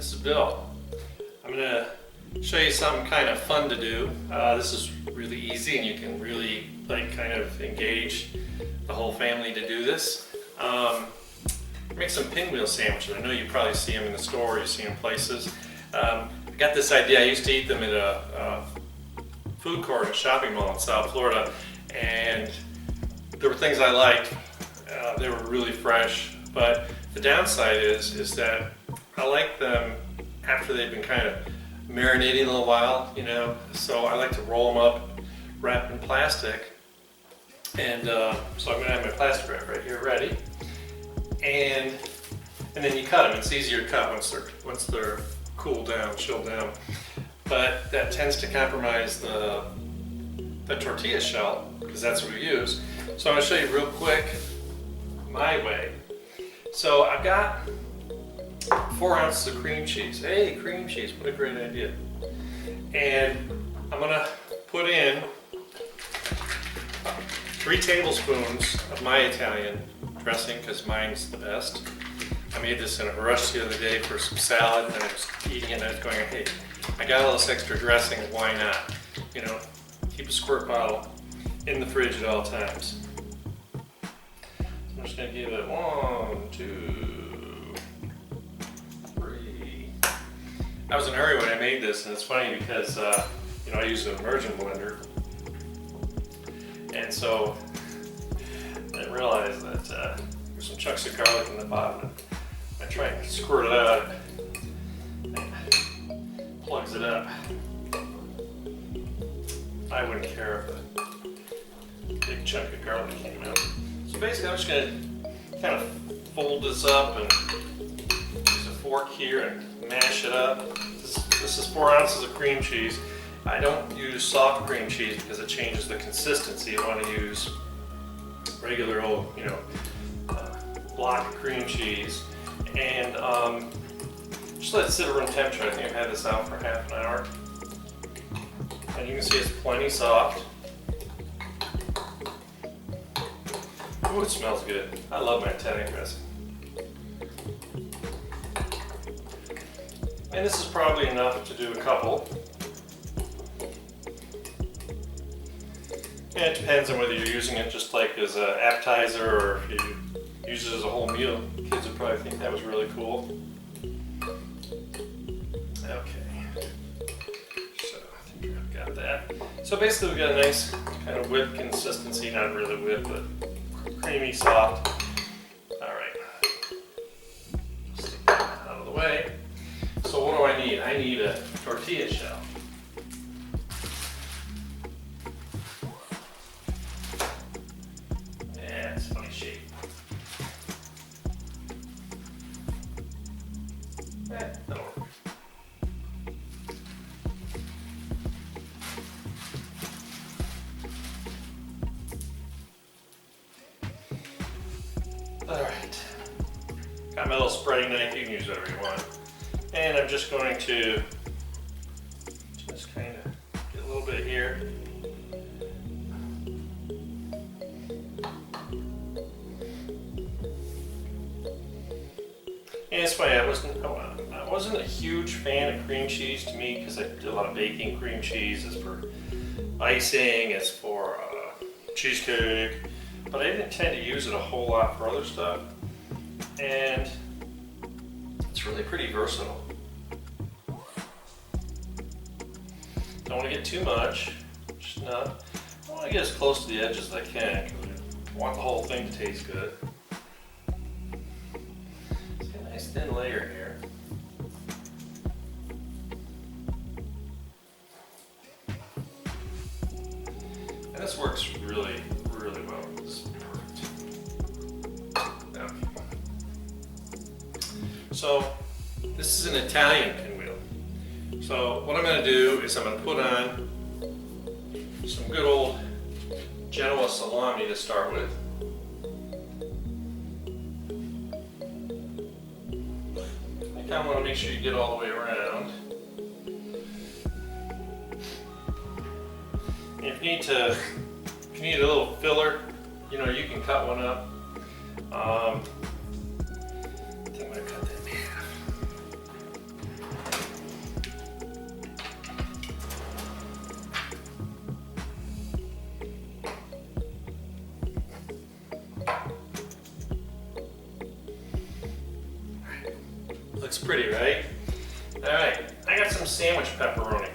This is Bill. I'm going to show you something kind of fun to do. This is really easy and you can really kind of engage the whole family to do this. Make some pinwheel sandwiches. I know you probably see them in the store, you see them places. I got this idea. I used to eat them at a food court at a shopping mall in South Florida, and there were things I liked. They were really fresh, but the downside is that I like them after they've been kind of marinating a little while, you know. So I like to roll them up, wrap in plastic, and so I'm going to have my plastic wrap right here ready, and then you cut them. It's easier to cut once they're cooled down, chilled down, but that tends to compromise the tortilla shell because that's what we use. So I'm going to show you real quick my way. So I've got 4 ounces of cream cheese. Hey, cream cheese, what a great idea. And I'm gonna put in 3 tablespoons of my Italian dressing because mine's the best. I made this in a rush the other day for some salad, and I was eating it and I was going, hey, I got all this extra dressing, why not? You know, keep a squirt bottle in the fridge at all times. I'm just going to give it 1, 2, 3. I was in a hurry when I made this, and it's funny because you know, I use an immersion blender, and so I realized that there's some chunks of garlic in the bottom. And I try and squirt it out, and it plugs it up. I wouldn't care if a big chunk of garlic came out. So basically I'm just going to kind of fold this up and use a fork here and mash it up. This is 4 ounces of cream cheese. I don't use soft cream cheese because it changes the consistency. You want to use regular old, you know, block of cream cheese. And just let it sit at room temperature. I think I've had this out for half an hour. And you can see it's plenty soft. Ooh, it smells good. I love my Italian dressing. And this is probably enough to do a couple. And it depends on whether you're using it just like as an appetizer or if you use it as a whole meal. Kids would probably think that was really cool. Okay. So I think I've got that. So basically we've got a nice kind of whipped consistency, not really whipped, but creamy, soft. All right, stick that out of the way. So what do I need? I need a tortilla shell. Yeah, it's a funny shape. That'll work. Alright, got my little spreading knife, you can use whatever you want. And I'm just going to just kind of get a little bit here. And it's funny, I wasn't a huge fan of cream cheese to me because I did a lot of baking cream cheese. It's for icing, it's for cheesecake. But I didn't tend to use it a whole lot for other stuff, and it's really pretty versatile. Don't want to get too much, just enough. I want to get as close to the edge as I can because I want the whole thing to taste good. It's got a nice thin layer here. And this works really, really well. This is perfect. Okay. So this is an Italian pinwheel. So what I'm going to do is I'm going to put on some good old Genoa salami to start with. I kind of want to make sure you get all the way around. And if you need a little filler, you know, you can cut one up. I think I'm going to cut that in half. pretty, right? Alright, I got some sandwich pepperoni.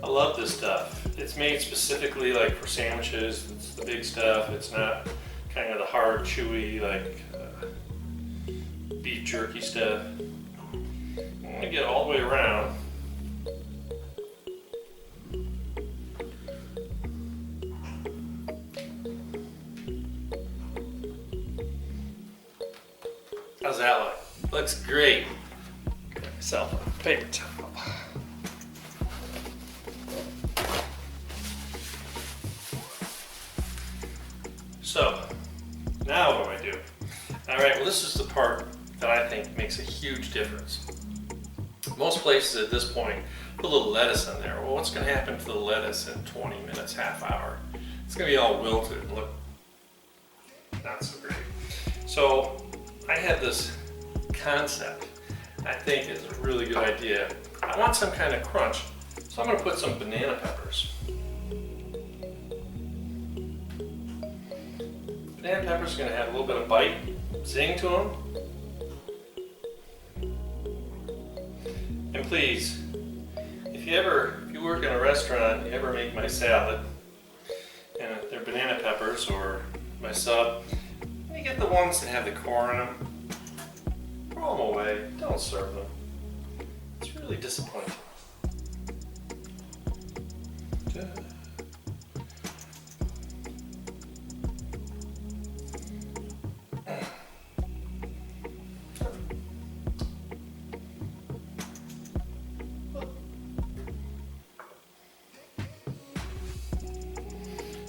I love this stuff. It's made specifically like for sandwiches. It's the big stuff. It's not kind of the hard, chewy, like beef jerky stuff. I'm gonna get all the way around. How's that look? Looks great. Get myself a paper towel. So, now what do I do? Alright, well this is the part that I think makes a huge difference. Most places at this point put a little lettuce in there. Well, what's going to happen to the lettuce in 20 minutes, half hour? It's going to be all wilted and look not so great. So, I had this concept I think is a really good idea. I want some kind of crunch, so I'm going to put some banana peppers. Banana peppers are going to have a little bit of bite, zing to them. And please, if you work in a restaurant, you ever make my salad, and they're banana peppers or my sub, you get the ones that have the core in them. Throw them away. Don't serve them. It's really disappointing.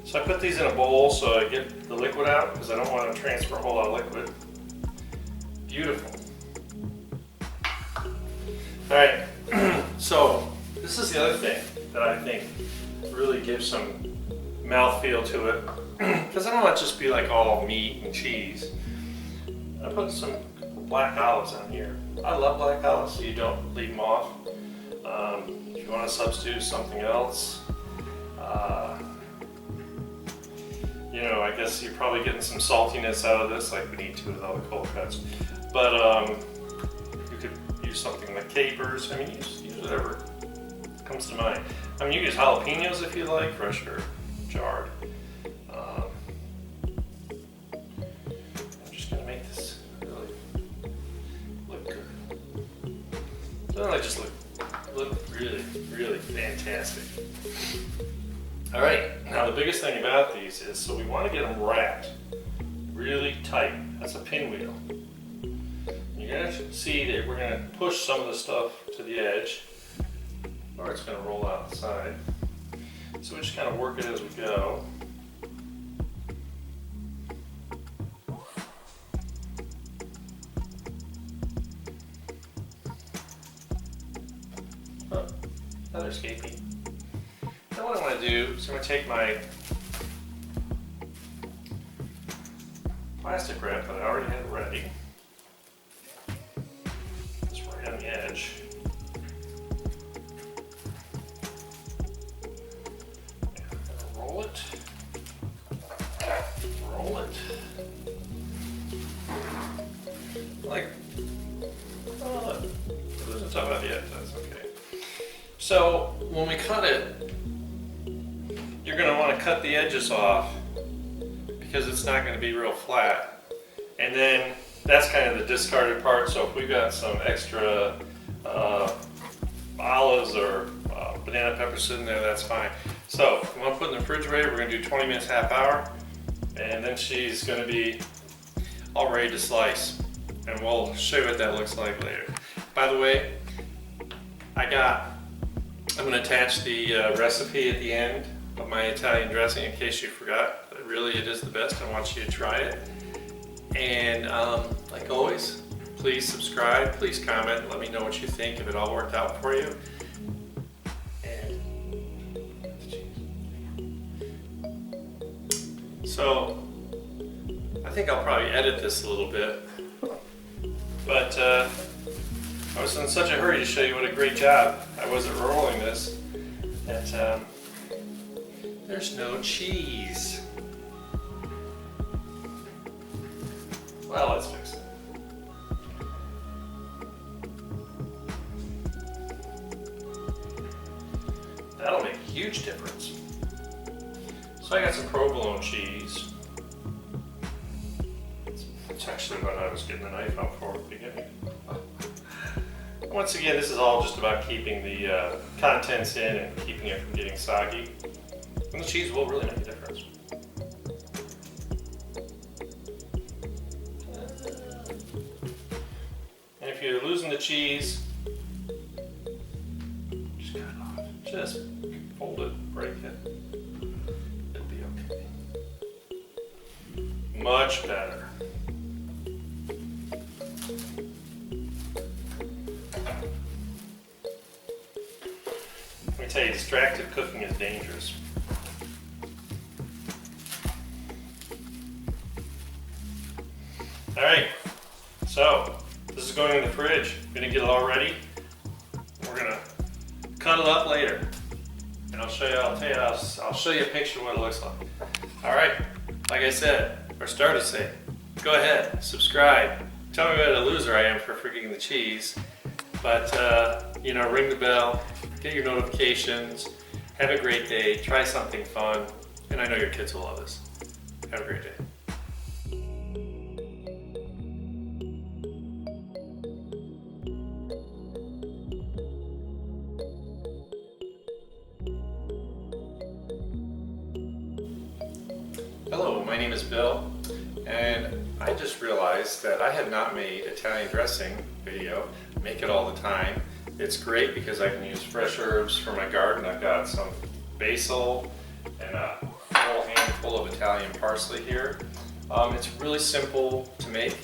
So I put these in a bowl so I get the liquid out because I don't want to transfer a whole lot of liquid. Beautiful. Alright, so this is the other thing that I think really gives some mouthfeel to it, because I don't want it to just be like all meat and cheese. I put some black olives on here. I love black olives, so you don't leave them off. If you want to substitute something else, you know, I guess you're probably getting some saltiness out of this, like we need to with all the cold cuts. But you could use something like capers. I mean, use whatever comes to mind. I mean, you can use jalapenos if you like, fresh or jarred. I'm just gonna make this really look good. Doesn't it just look really, really fantastic? All right, now the biggest thing about these is, so we want to get them wrapped really tight. That's a pinwheel. You're going to see that we're going to push some of the stuff to the edge, or it's going to roll out the side. So we just kind of work it as we go. Oh, another escapee. Now what I want to do is I'm going to take my plastic wrap that I already had ready, just right on the edge. And roll it. Roll it. Like, oh look, it doesn't top out yet, that's okay. So when we cut it, you're going to want to cut the edges off because it's not going to be real flat. And then that's kind of the discarded part. So if we've got some extra olives or banana peppers sitting there, that's fine. So if we want to put in the refrigerator, we're going to do 20 minutes, half hour. And then she's going to be all ready to slice. And we'll show you what that looks like later. By the way, I'm going to attach the recipe at the end of my Italian dressing in case you forgot. But really, it is the best. I want you to try it. And like always, please subscribe, please comment, let me know what you think, if it all worked out for you. And so I think I'll probably edit this a little bit. But I was in such a hurry to show you what a great job I was at rolling this that there's no cheese. Well, let's fix it. huge difference. So I got some provolone cheese. It's actually what I was getting the knife out for at the beginning. Once again, this is all just about keeping the contents in and keeping it from getting soggy. And the cheese will really make a difference. And if you're losing the cheese, just cut it off. Just fold it, break it. It'll be okay. Much better. Let me tell you, distracted cooking is dangerous. Alright, so this is going in the fridge. I'm gonna get it all ready. We're gonna cut it up later. And I'll show you a picture of what it looks like. Alright, like I said, or started to say, go ahead, subscribe. Tell me what a loser I am for forgetting the cheese. But, ring the bell, get your notifications, have a great day, try something fun, and I know your kids will love this. Have a great day. Hello, my name is Bill, and I just realized that I have not made Italian dressing video. I make it all the time. It's great because I can use fresh herbs from my garden. I've got some basil and a whole handful of Italian parsley here. It's really simple to make.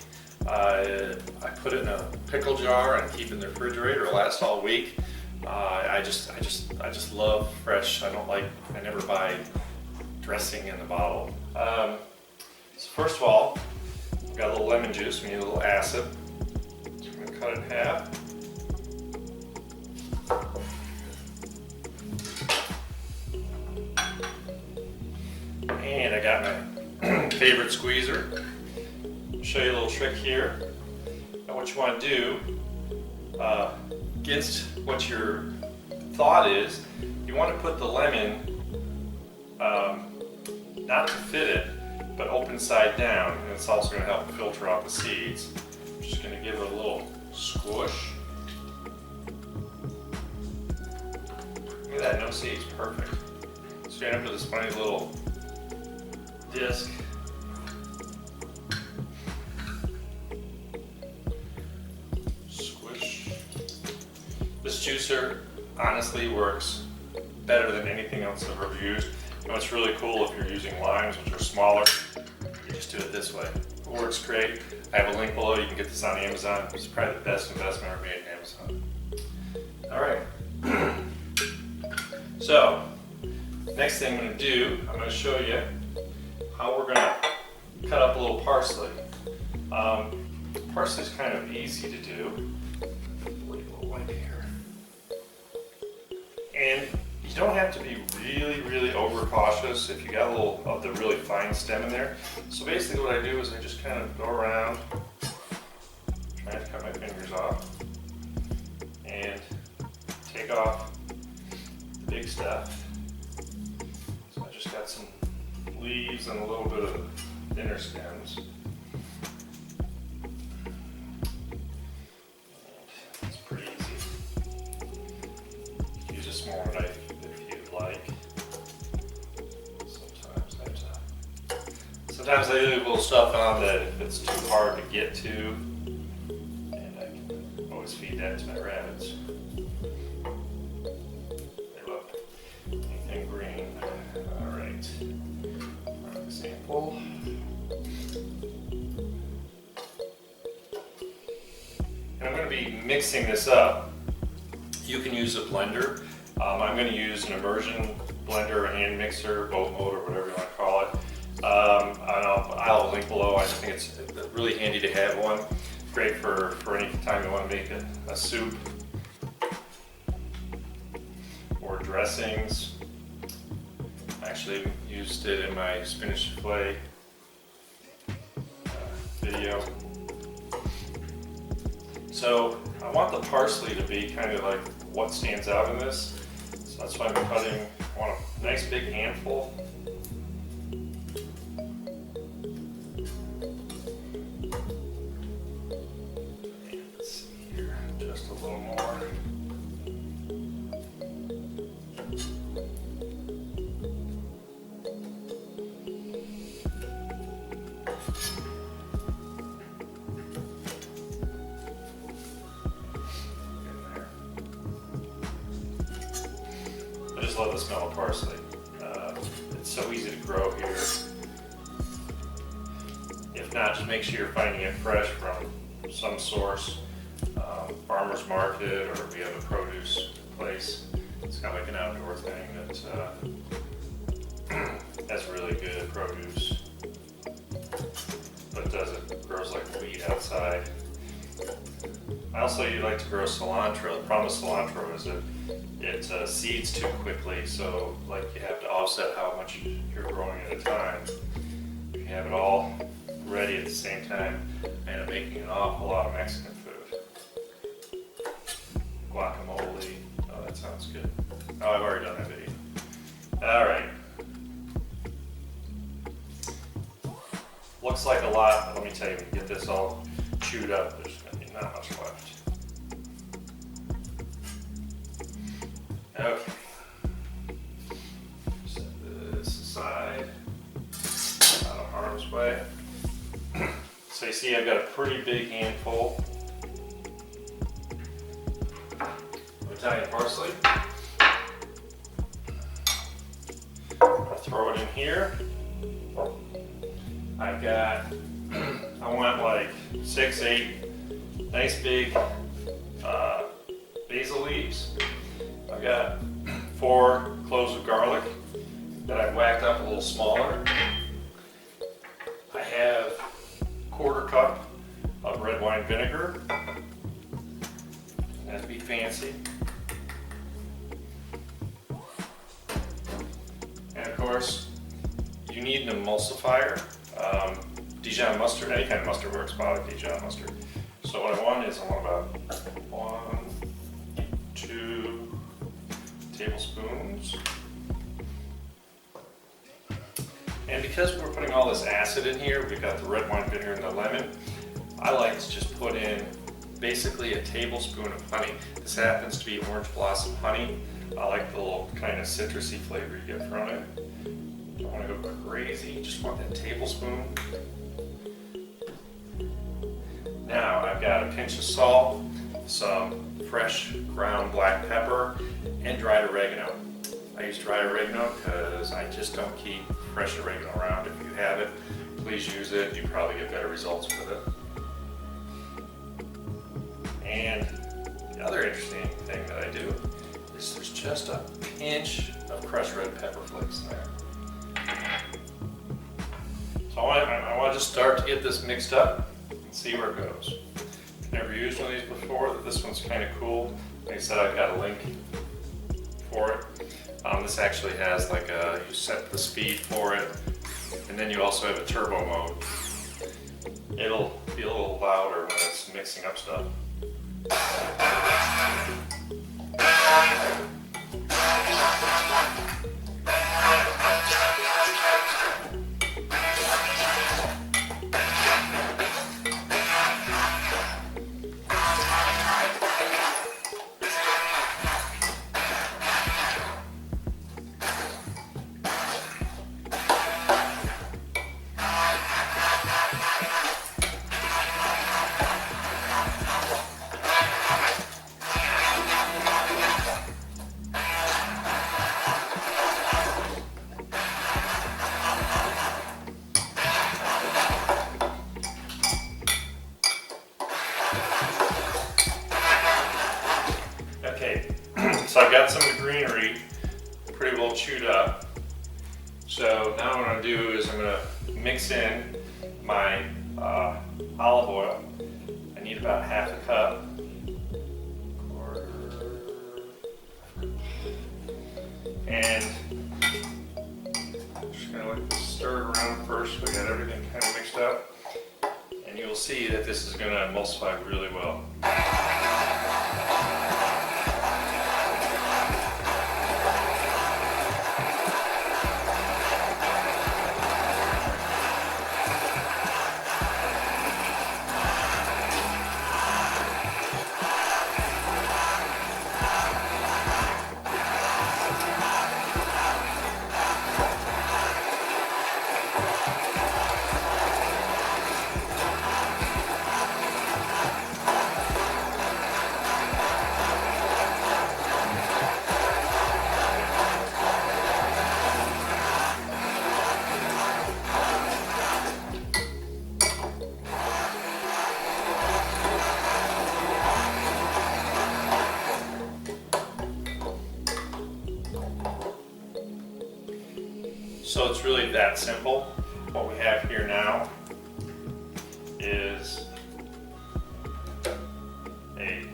I put it in a pickle jar and keep it in the refrigerator. It'll last all week. I just love fresh. I never buy dressing in the bottle. So first of all, we've got a little lemon juice. We need a little acid. So I'm going to cut it in half. And I got my favorite squeezer. I'll show you a little trick here. Now what you want to do, against what your thought is, you want to put the lemon, not to fit it, but open side down, and it's also going to help filter out the seeds. I'm just going to give it a little squish. Look at that, no seeds, perfect. So you end up with this funny little disc. Squish. This juicer honestly works better than anything else I've ever used. You know, it's really cool if you're using limes, which are smaller. You just do it this way. It works great. I have a link below. You can get this on Amazon. It's probably the best investment ever made in Amazon. All right. So, next thing I'm going to do, I'm going to show you how we're going to cut up a little parsley. Parsley is kind of easy to do. Leave a little white here. And you don't have to be really overcautious if you got a little of the really fine stem in there. So basically what I do is I just kind of go around, trying to cut my fingers off, and take off the big stuff. So I just got some leaves and a little bit of thinner stems. And it's pretty easy. Use a smaller knife if you'd like. Sometimes I leave a little stuff on that if it's too hard to get to, and I can always feed that to my rabbits. They love anything green. All right. For example. And I'm going to be mixing this up. You can use a blender. I'm going to use an immersion blender, a hand mixer, boat motor, whatever you want to call it. I'll have a link below. I just think it's really handy to have one. Great for any time you want to make a soup or dressings. I actually used it in my spinach souffle video. So I want the parsley to be kind of like what stands out in this. So that's why I'm cutting want a nice big handful. Let's see here, just a little more. I just love the smell of parsley. It's so easy to grow here. If not, just make sure you're finding it fresh from some source, farmer's market, or if you have a produce place. It's kind of like an outdoor thing that has really good produce, but grows like weed outside. I also like to grow cilantro. The problem with cilantro is that it seeds too quickly, so like you have to offset how much you're growing at a time. If you have it all ready at the same time, I end up making an awful lot of Mexican food. Guacamole. Oh, that sounds good. Oh, I've already done that video. All right. Looks like a lot, but let me tell you, when you get this all chewed up, there's going to be not much left. Okay. Set this aside out of harm's way. So you see I've got a pretty big handful of Italian parsley. I'll throw it in here. I've got, I want like 6, 8 nice big basil leaves. I've got 4 cloves of garlic that I've whacked up a little smaller. I have a 1/4 cup of red wine vinegar. Not to be fancy. And of course, you need an emulsifier. Dijon mustard, any kind of mustard works, but Dijon mustard. So what I want is I want about 1, 2 tablespoons. And because we're putting all this acid in here, we've got the red wine vinegar and the lemon, I like to just put in basically a tablespoon of honey. This happens to be orange blossom honey. I like the little kind of citrusy flavor you get from it. Don't want to go crazy, just want that tablespoon. Now I've got a pinch of salt, some fresh ground black pepper, and dried oregano. I use dried oregano because I just don't keep fresh oregano around. If you have it, please use it. You probably get better results with it. And the other interesting thing that I do is there's just a pinch of crushed red pepper flakes in there. So I want to just start to get this mixed up and see where it goes. I've never used one of these before. This one's kind of cool. Like I said, I've got a link for it. This actually has like you set the speed for it, and then you also have a turbo mode. It'll be a little louder when it's mixing up stuff. So I've got some of the greenery pretty well chewed up. So now what I'm going to do is I'm going to mix in my olive oil. I need about 1/2 cup. And I'm just going to let this stir around first so we got everything kind of mixed up. And you'll see that this is going to emulsify really well. So it's really that simple. What we have here now is a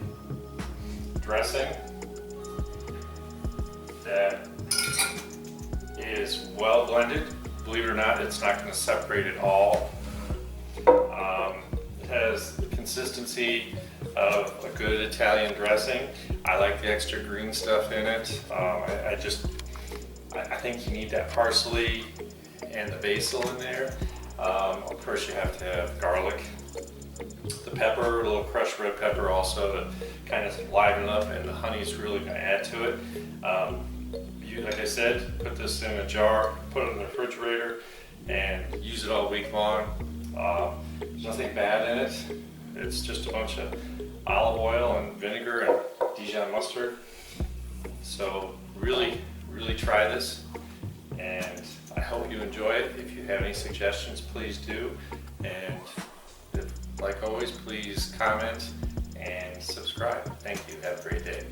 dressing that is well blended. Believe it or not, it's not going to separate at all. It has the consistency of a good Italian dressing. I like the extra green stuff in it. I think you need that parsley and the basil in there. Of course, you have to have garlic, the pepper, a little crushed red pepper also to kind of liven it up, and the honey is really going to add to it. Like I said, put this in a jar, put it in the refrigerator, and use it all week long. There's nothing bad in it. It's just a bunch of olive oil and vinegar and Dijon mustard. So really try this, and I hope you enjoy it. If you have any suggestions, please do. And like always, please comment and subscribe. Thank you. Have a great day.